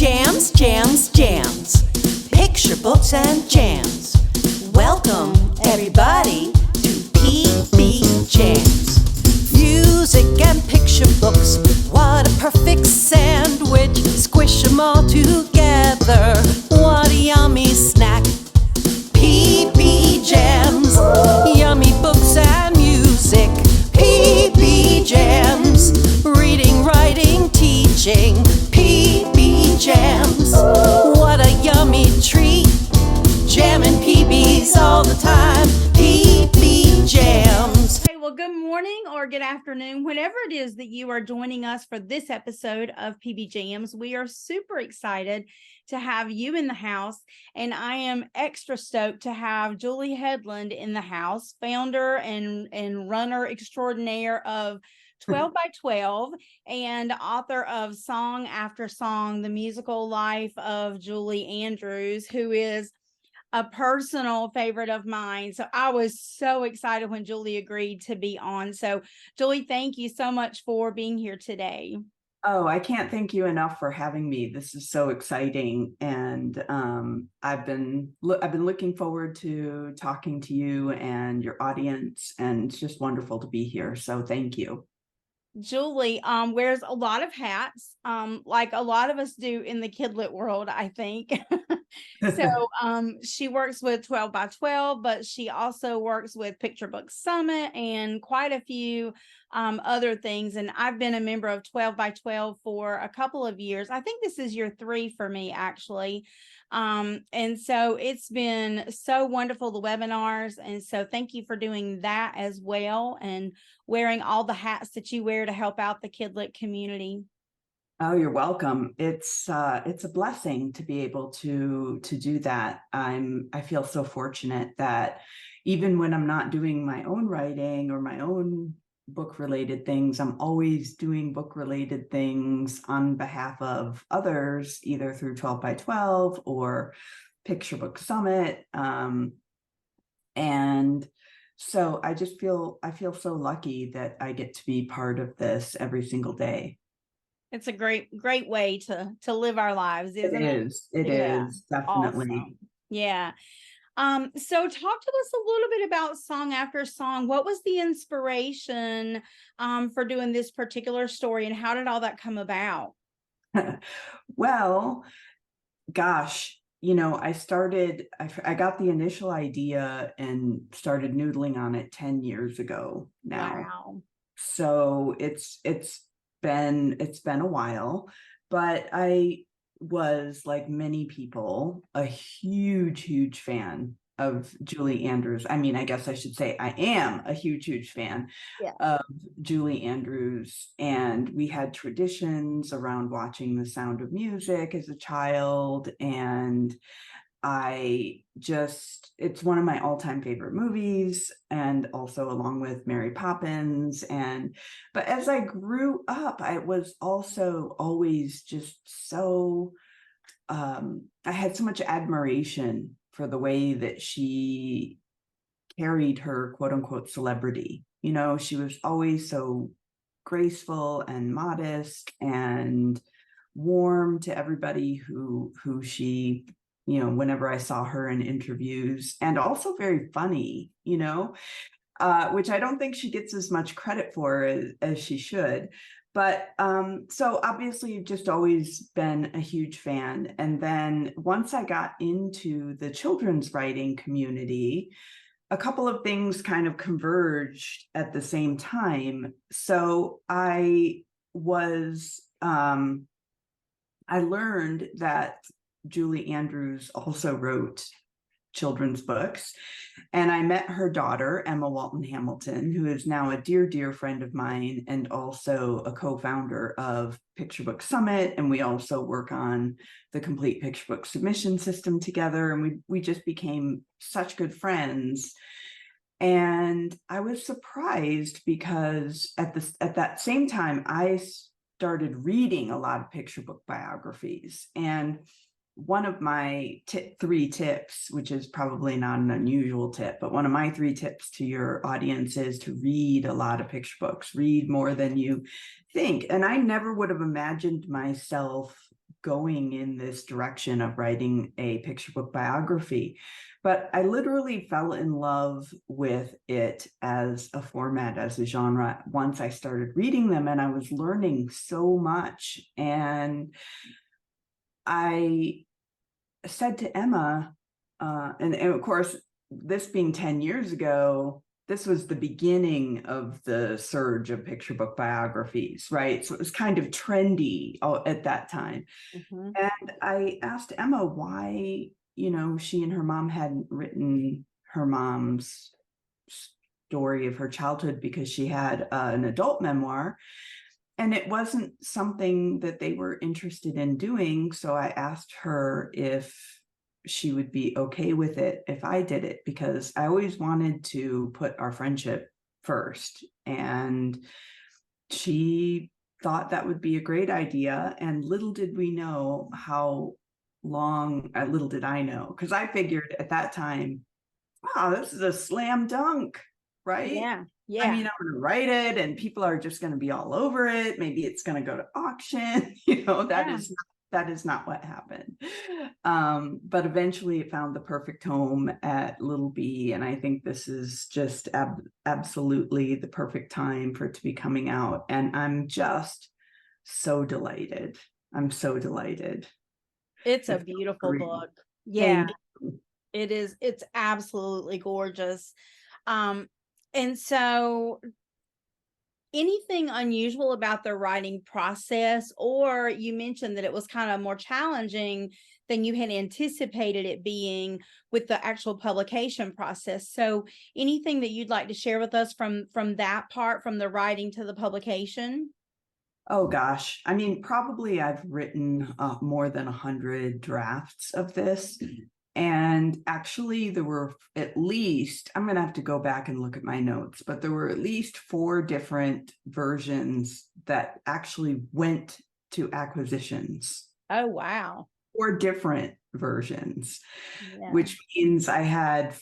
Jams, jams, jams. Picture books and jams. Welcome, everybody, to PBJamz. Music and picture books, what a perfect sandwich. Squish them all together, what a yummy snack. PBJamz, yummy books and music. PBJamz, reading, writing, teaching. PBJamz, what a yummy treat. Jamming PBs all the time. PBJamz. Hey, well, good morning or good afternoon, whenever it is that you are joining us for this episode of PBJamz. We are super excited to have you in the house, and I am extra stoked to have Julie Hedlund in the house, founder and runner extraordinaire of 12 by 12 and author of Song After Song, The Musical Life of Julie Andrews, who is a personal favorite of mine. So I was so excited when Julie agreed to be on. So Julie, thank you so much for being here today. Oh, I can't thank you enough for having me. This is so exciting, and I've been looking forward to talking to you and your audience, and it's just wonderful to be here. So thank you. Julie wears a lot of hats, like a lot of us do in the kidlit world, I think. So she works with 12 by 12, but she also works with Picture Book Summit and quite a few other things. And I've been a member of 12 by 12 for a couple of years. I think this is year 3 for me, actually. And so it's been so wonderful, the webinars. And so thank you for doing that as well, and wearing all the hats that you wear to help out the kidlit community. Oh, you're welcome. It's a blessing to be able to do that. I feel so fortunate that even when I'm not doing my own writing or my own book related things, I'm always doing book related things on behalf of others, either through 12 by 12 or Picture Book Summit. And so I feel so lucky that I get to be part of this every single day. It's a great way to live our lives, isn't it? It is definitely. Awesome. Yeah. So talk to us a little bit about Song After Song. What was the inspiration for doing this particular story, and how did all that come about? Well, gosh, I got the initial idea and started noodling on it 10 years ago now. Wow. So it's been a while, but I was, like many people, a huge fan of Julie Andrews. I mean, I guess I should say I am a huge fan of Julie Andrews, and we had traditions around watching The Sound of Music as a child, and it's one of my all-time favorite movies, and also along with Mary Poppins. But as I grew up, I was also always just so, I had so much admiration for the way that she carried her quote unquote celebrity. She was always so graceful and modest and warm to everybody who she, whenever I saw her in interviews, and also very funny, which I don't think she gets as much credit for as she should. But so obviously I've just always been a huge fan. And then once I got into the children's writing community, a couple of things kind of converged at the same time. So I learned that Julie Andrews also wrote children's books, and I met her daughter, Emma Walton Hamilton, who is now a dear friend of mine and also a co-founder of Picture Book Summit. And we also work on the complete picture book submission system together, and we just became such good friends. And I was surprised because at that same time I started reading a lot of picture book biographies, and one of my 3 tips, which is probably not an unusual tip, but one of my 3 tips to your audience is to read a lot of picture books, read more than you think. And I never would have imagined myself going in this direction of writing a picture book biography. But I literally fell in love with it as a format, as a genre, once I started reading them, and I was learning so much. And I said to Emma, and of course, this being 10 years ago, this was the beginning of the surge of picture book biographies, right? So it was kind of trendy at that time. Mm-hmm. And I asked Emma why, she and her mom hadn't written her mom's story of her childhood, because she had an adult memoir. And it wasn't something that they were interested in doing. So I asked her if she would be okay with it if I did it, because I always wanted to put our friendship first. And she thought that would be a great idea. And little did we know how long, little did I know, because I figured at that time, wow, this is a slam dunk, right? Yeah. Yeah. I mean, I'm going to write it and people are just going to be all over it. Maybe it's going to go to auction. That is not what happened. But eventually it found the perfect home at Little B. And I think this is just absolutely the perfect time for it to be coming out. And I'm just so delighted. I'm so delighted. It's a beautiful book. Yeah, it is. It's absolutely gorgeous. And so anything unusual about the writing process, or you mentioned that it was kind of more challenging than you had anticipated it being with the actual publication process. So anything that you'd like to share with us from that part, from the writing to the publication? Oh gosh. I mean, probably I've written more than 100 drafts of this. And actually there were at least, I'm going to have to go back and look at my notes, but there were at least 4 different versions that actually went to acquisitions. Oh, wow. 4 different versions, Yeah. which means I had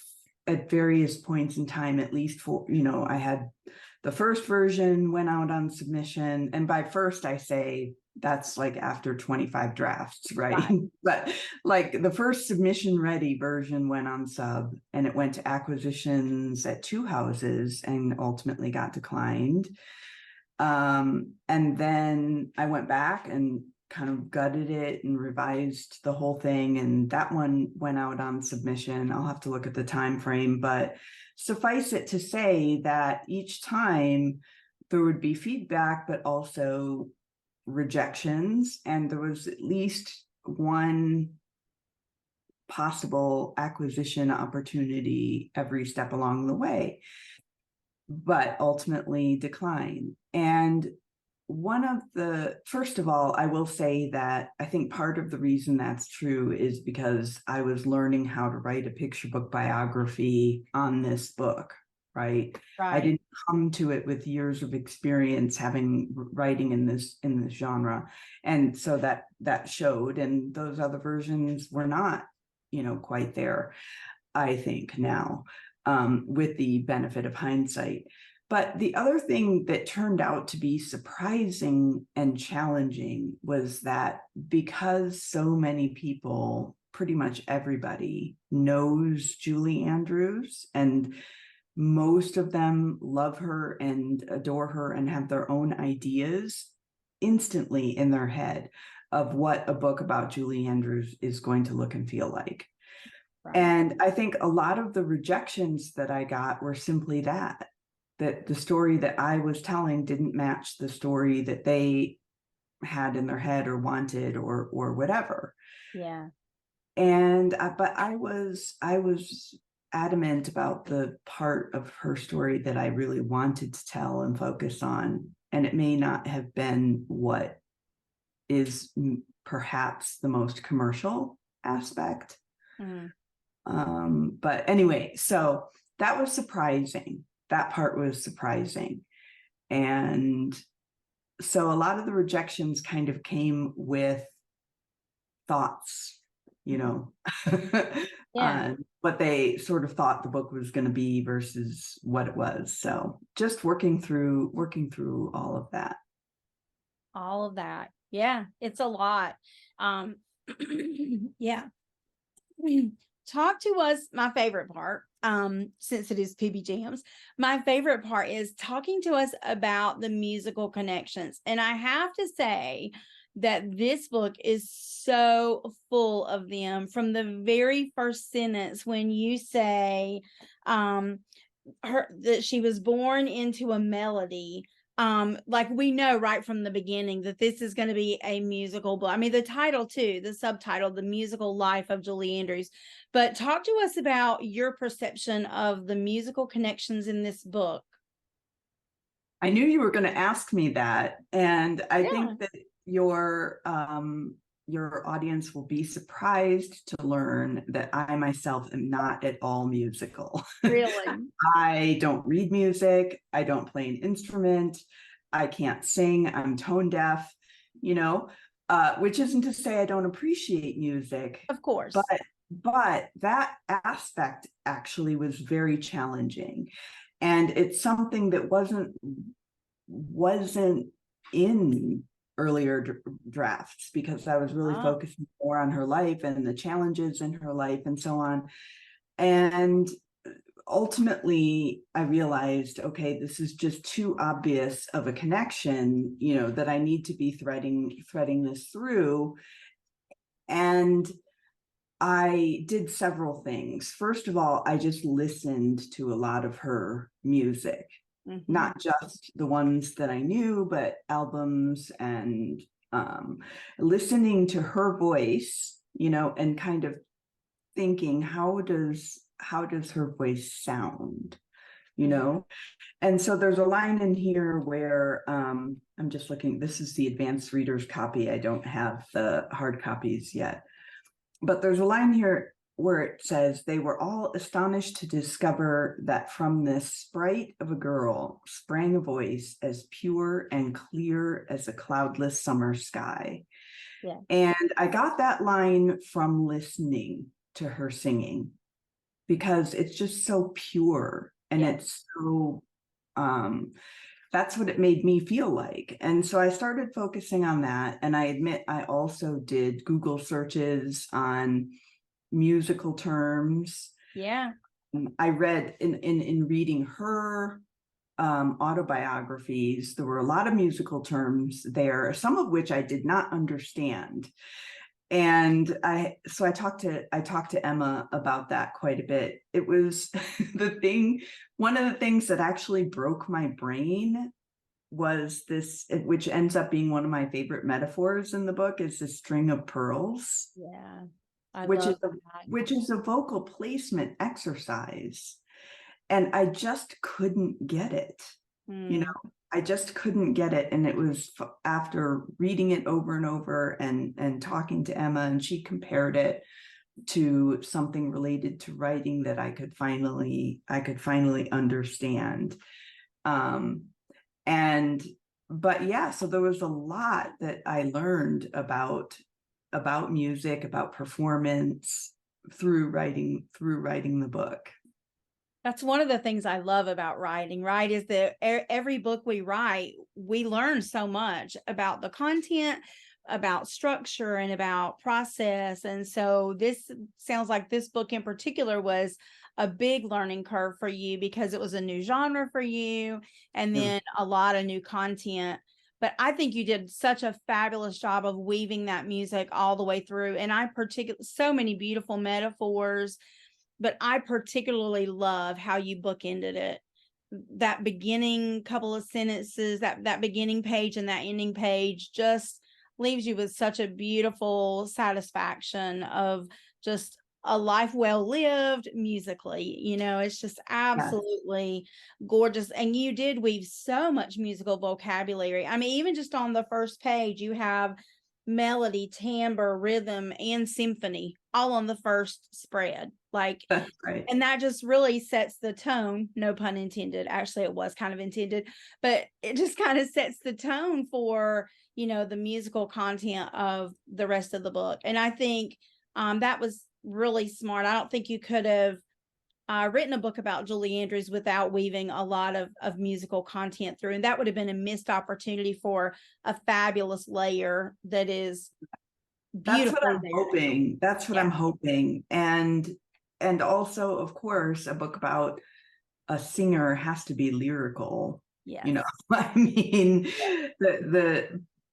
at various points in time, at least 4, I had the first version went out on submission. And by first, I say that's like after 25 drafts, right? But like the first submission ready version went on sub, and it went to acquisitions at 2 houses and ultimately got declined. And then I went back and kind of gutted it and revised the whole thing, and that one went out on submission. I'll have to look at the time frame, but suffice it to say that each time there would be feedback, but also rejections, and there was at least one possible acquisition opportunity every step along the way, but ultimately decline. And first of all, I will say that I think part of the reason that's true is because I was learning how to write a picture book biography on this book, right? I didn't come to it with years of experience writing in this genre. And so that showed, and those other versions were not, quite there, I think now, with the benefit of hindsight. But the other thing that turned out to be surprising and challenging was that because so many people, pretty much everybody, knows Julie Andrews, and most of them love her and adore her and have their own ideas instantly in their head of what a book about Julie Andrews is going to look and feel like. Right. And I think a lot of the rejections that I got were simply that the story that I was telling didn't match the story that they had in their head or wanted or whatever. Yeah. And but I was adamant about the part of her story that I really wanted to tell and focus on, and it may not have been what is perhaps the most commercial aspect. But anyway, so that was surprising. That part was surprising. And so a lot of the rejections kind of came with thoughts, what they sort of thought the book was going to be versus what it was. So just working through all of that. all of that. Yeah, it's a lot. Um, yeah. Talk to us, my favorite part, since it is PBJamz, my favorite part is talking to us about the musical connections. And I have to say that this book is so full of them. From the very first sentence when you say that she was born into a melody, like we know right from the beginning that this is going to be a musical book. I mean, the title too, the subtitle, The Musical Life of Julie Andrews. But talk to us about your perception of the musical connections in this book. I knew you were going to ask me that, and I Yeah. think that your audience will be surprised to learn that I myself am not at all musical. Really? I don't read music. I don't play an instrument. I can't sing. I'm tone deaf, you know, which isn't to say I don't appreciate music. Of course. But that aspect actually was very challenging. And it's something that wasn't in earlier drafts, because I was really focusing more on her life and the challenges in her life and so on. And ultimately I realized, okay, this is just too obvious of a connection, you know, that I need to be threading this through. And I did several things. First of all, I just listened to a lot of her music, not just the ones that I knew, but albums, and listening to her voice, you know, and kind of thinking, how does her voice sound, you know? And so there's a line in here where I'm just looking, this is the advanced reader's copy. I don't have the hard copies yet. But there's a line here where it says, they were all astonished to discover that from this sprite of a girl sprang a voice as pure and clear as a cloudless summer sky. Yeah. And I got that line from listening to her singing, because it's just so pure, and it's so, that's what it made me feel like. And so I started focusing on that. And I admit I also did Google searches on musical terms. Yeah. I read in reading her autobiographies, there were a lot of musical terms there, some of which I did not understand. And I talked to Emma about that quite a bit. It was one of the things that actually broke my brain was this, which ends up being one of my favorite metaphors in the book, is the string of pearls. Yeah. Which is a vocal placement exercise. And I just couldn't get it. You know, I just couldn't get it. And it was after reading it over and over and talking to Emma, and she compared it to something related to writing that I could finally understand. But yeah, so there was a lot that I learned about music, about performance through writing the book. That's one of the things I love about writing, right? Is that every book we write, we learn so much about the content, about structure, and about process. And so this sounds like this book in particular was a big learning curve for you, because it was a new genre for you, and then a lot of new content. But I think you did such a fabulous job of weaving that music all the way through. And so many beautiful metaphors. But I particularly love how you bookended it. That beginning couple of sentences, that beginning page and that ending page just leaves you with such a beautiful satisfaction of just a life well lived musically. You know, it's just absolutely gorgeous. And you did weave so much musical vocabulary. I mean, even just on the first page, you have melody, timbre, rhythm, and symphony all on the first spread. Like, right. And that just really sets the tone, no pun intended. Actually, it was kind of intended, but it just kind of sets the tone for, you know, the musical content of the rest of the book. And I think that was really smart. I don't think you could have written a book about Julie Andrews without weaving a lot of musical content through. And that would have been a missed opportunity for a fabulous layer that is beautifully That's what I'm hoping. That's what I'm hoping. And also, of course, a book about a singer has to be lyrical. Yes. You know, I mean,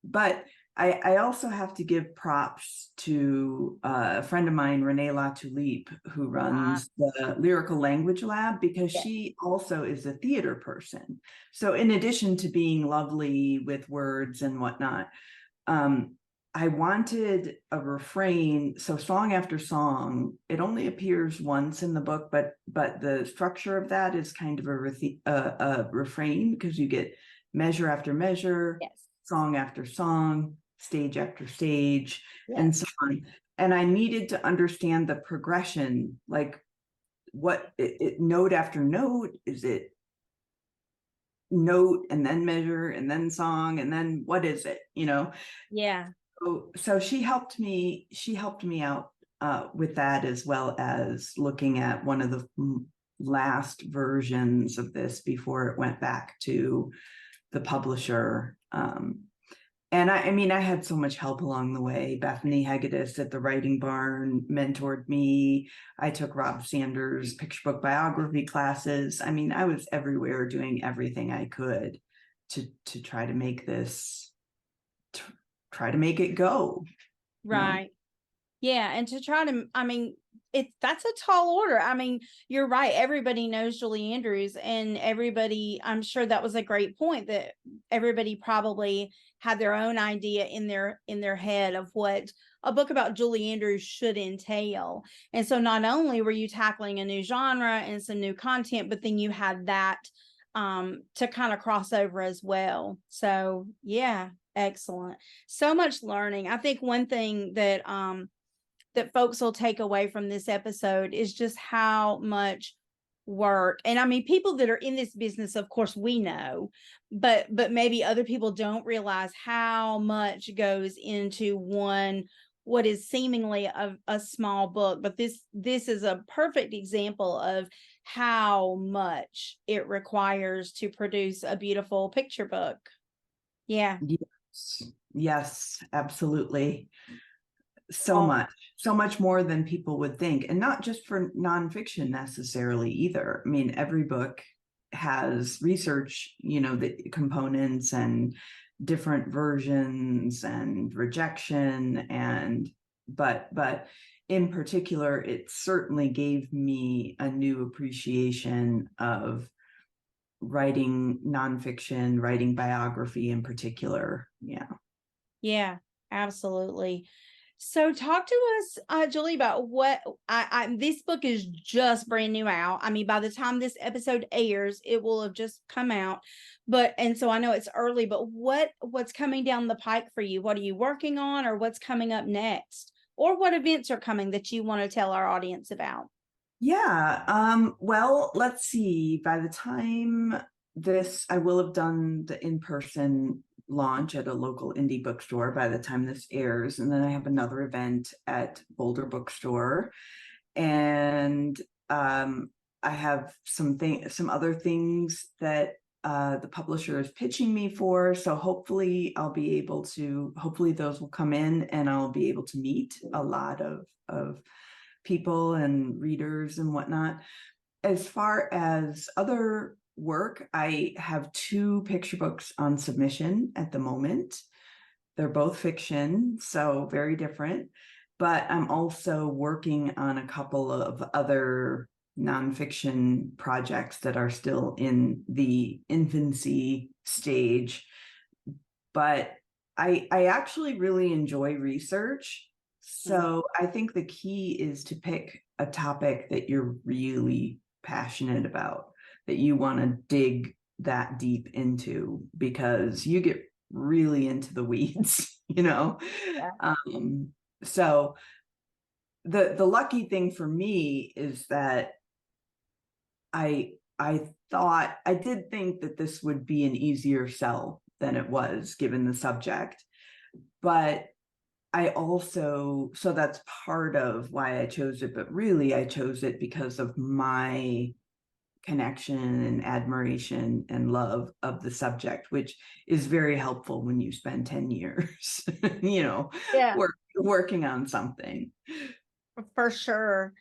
but I also have to give props to a friend of mine, Renee Latulippe, who runs the Lyrical Language Lab, because she also is a theater person. So in addition to being lovely with words and whatnot, I wanted a refrain. So song after song, it only appears once in the book, but the structure of that is kind of a refrain, because you get measure after measure, song after song, stage after stage, and so on. And I needed to understand the progression, like what note after note, is it note and then measure and then song and then what is it, you know? So she helped me out with that, as well as looking at one of the last versions of this before it went back to the publisher. And I mean, I had so much help along the way. Bethany Hegedus at the Writing Barn mentored me. I took Rob Sanders' picture book biography classes. I mean, I was everywhere doing everything I could to try to make this, try to make it go. Right. Yeah. And to try to, I mean, that's a tall order. I mean, you're right. Everybody knows Julie Andrews, and everybody, I'm sure that was a great point, that everybody probably had their own idea in their head of what a book about Julie Andrews should entail. And so not only were you tackling a new genre and some new content, but then you had that to kind of cross over as well. So yeah, excellent. So much learning. I think one thing that that folks will take away from this episode is just how much work, and I mean, people that are in this business, of course, we know, but maybe other people don't realize how much goes into what is seemingly a small book. But this is a perfect example of how much it requires to produce a beautiful picture book. Yes, absolutely. So much more than people would think, and not just for nonfiction necessarily either. I mean, every book has research, you know, the components and different versions and rejection, but in particular, it certainly gave me a new appreciation of writing nonfiction, writing biography in particular. Yeah, absolutely. So talk to us, Julie, about what this book is just brand new out. I mean, by the time this episode airs, it will have just come out. And so I know it's early, but what's coming down the pike for you? What are you working on, or what's coming up next? Or what events are coming that you want to tell our audience about? Well, let's see. By the time I will have done the in-person launch at a local indie bookstore by the time this airs, and then I have another event at Boulder Bookstore, and I have some other things that the publisher is pitching me for. So hopefully those will come in, and I'll be able to meet a lot of people and readers and whatnot. As far as other work, I have 2 picture books on submission at the moment. They're both fiction, so very different, but I'm also working on a couple of other nonfiction projects that are still in the infancy stage. But I actually really enjoy research. So I think the key is to pick a topic that you're really passionate about, that you want to dig that deep into, because you get really into the weeds, you know? So the lucky thing for me is that I did think that this would be an easier sell than it was, given the subject, but I also, so that's part of why I chose it, but really I chose it because of my connection and admiration and love of the subject, which is very helpful when you spend 10 years, Yeah, working on something. for sure.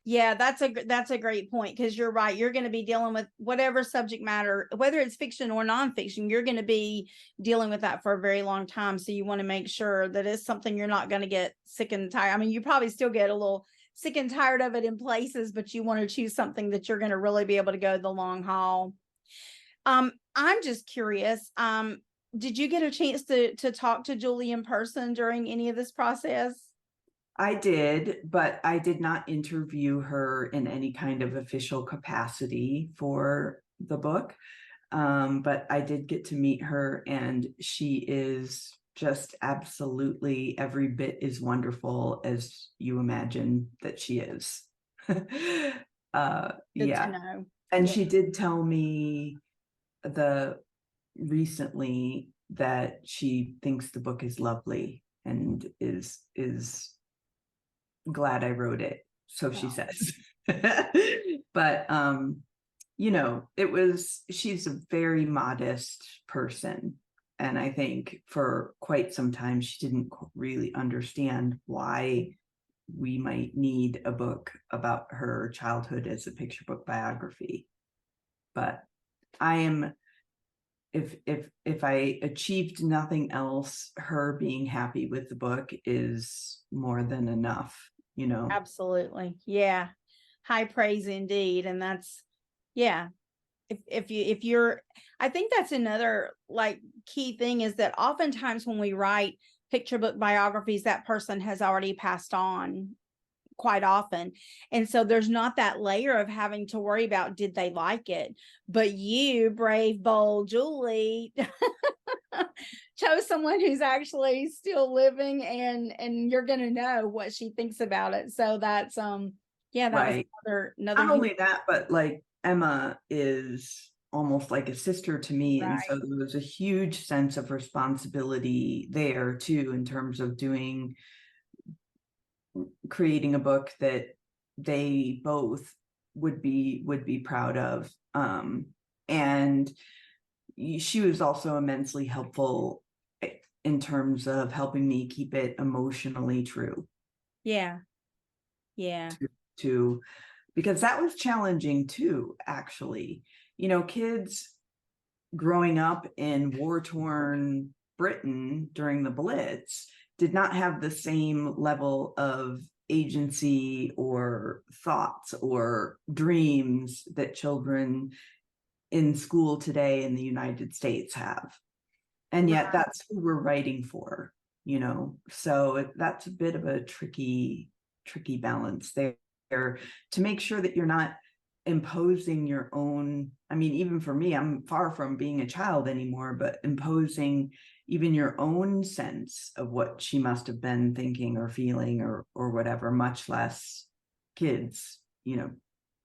Yeah, that's a great point, because you're right. You're going to be dealing with whatever subject matter, whether it's fiction or nonfiction. You're going to be dealing with that for a very long time. So you want to make sure that it's something you're not going to get sick and tired. I mean, you probably still get a little sick and tired of it in places, but you want to choose something that you're going to really be able to go the long haul. I'm just curious. Did you get a chance to talk to Julie in person during any of this process? I did, but I did not interview her in any kind of official capacity for the book. But I did get to meet her, and she is just absolutely every bit as wonderful as you imagine that she is. Good Yeah. to know. And Yeah. she did tell me recently that she thinks the book is lovely and is glad I wrote it. So she says. But she's a very modest person. And I think for quite some time, she didn't really understand why we might need a book about her childhood as a picture book biography. But I am, if I achieved nothing else, her being happy with the book is more than enough, Absolutely. Yeah. High praise indeed. And that's, yeah. If you're, I think that's another like key thing, is that oftentimes when we write picture book biographies, that person has already passed on quite often. And so there's not that layer of having to worry about, did they like it? But you, brave, bold Julie, chose someone who's actually still living, and you're going to know what she thinks about it. So that's, yeah, that was right. another Not only that, but like Emma is almost like a sister to me. And so right. there was a huge sense of responsibility there too, in terms of creating a book that they both would be proud of. And she was also immensely helpful in terms of helping me keep it emotionally true. Yeah. Yeah. To because that was challenging too, actually. Kids growing up in war-torn Britain during the Blitz did not have the same level of agency or thoughts or dreams that children in school today in the United States have. And yet that's who we're writing for, so that's a bit of a tricky balance there, to make sure that you're not imposing your own. I mean, even for me, I'm far from being a child anymore, but imposing even your own sense of what she must have been thinking or feeling or whatever, much less kids,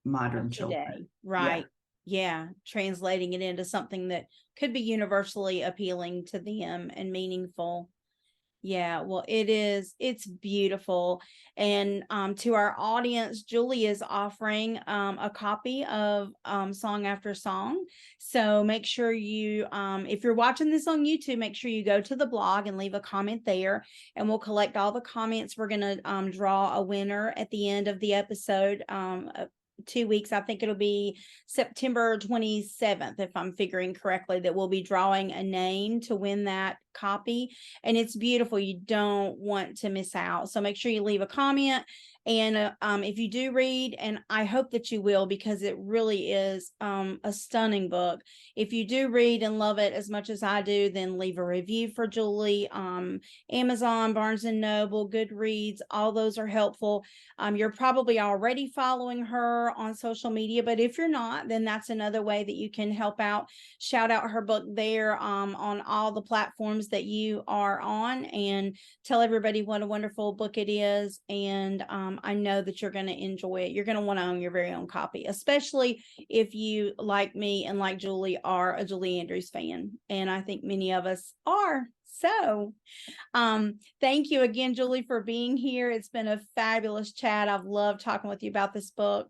modern children. Today. Right. Yeah. Translating it into something that could be universally appealing to them and meaningful. Yeah, well, it's beautiful. And to our audience, Julie is offering a copy of Song After Song. So make sure you, if you're watching this on YouTube, make sure you go to the blog and leave a comment there, and we'll collect all the comments. We're going to draw a winner at the end of the episode. 2 weeks. I think it'll be September 27th, if I'm figuring correctly, that we'll be drawing a name to win that copy. And it's beautiful. You don't want to miss out. So make sure you leave a comment. And if you do read, and I hope that you will, because it really is a stunning book. If you do read and love it as much as I do, then leave a review for Julie. Amazon, Barnes and Noble, Goodreads, all those are helpful. You're probably already following her on social media, but if you're not, then that's another way that you can help out. Shout out her book there on all the platforms that you are on, and tell everybody what a wonderful book it is. And I know that you're going to enjoy it. You're going to want to own your very own copy, especially if you, like me and like Julie, are a Julie Andrews fan. And I think many of us are. So, thank you again, Julie, for being here. It's been a fabulous chat. I've loved talking with you about this book.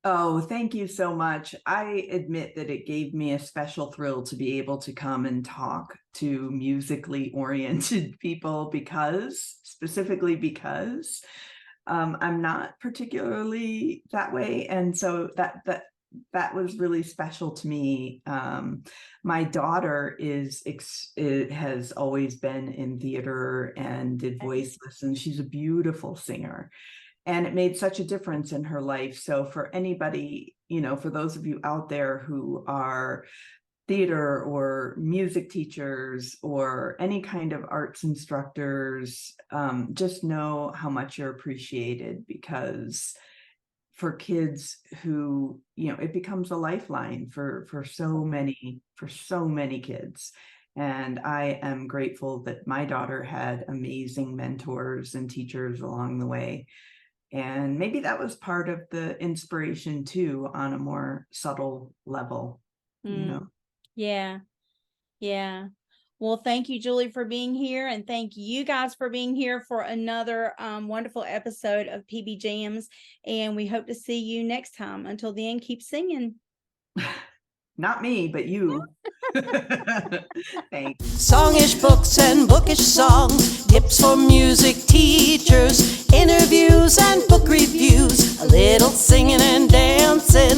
Oh, thank you so much. I admit that it gave me a special thrill to be able to come and talk to musically oriented people specifically because I'm not particularly that way. And so that was really special to me. My daughter has always been in theater and did voice lessons. She's a beautiful singer. And it made such a difference in her life. So for anybody, for those of you out there who are theater or music teachers or any kind of arts instructors, just know how much you're appreciated, because for kids who, it becomes a lifeline for so many kids. And I am grateful that my daughter had amazing mentors and teachers along the way. And maybe that was part of the inspiration too, on a more subtle level, Yeah. Yeah. Well, thank you, Julie, for being here. And thank you guys for being here for another wonderful episode of PBJamz. And we hope to see you next time. Until then, keep singing. Not me, but you. Thanks. Songish books and bookish songs, tips for music teachers, interviews and book reviews, a little singing and dancing,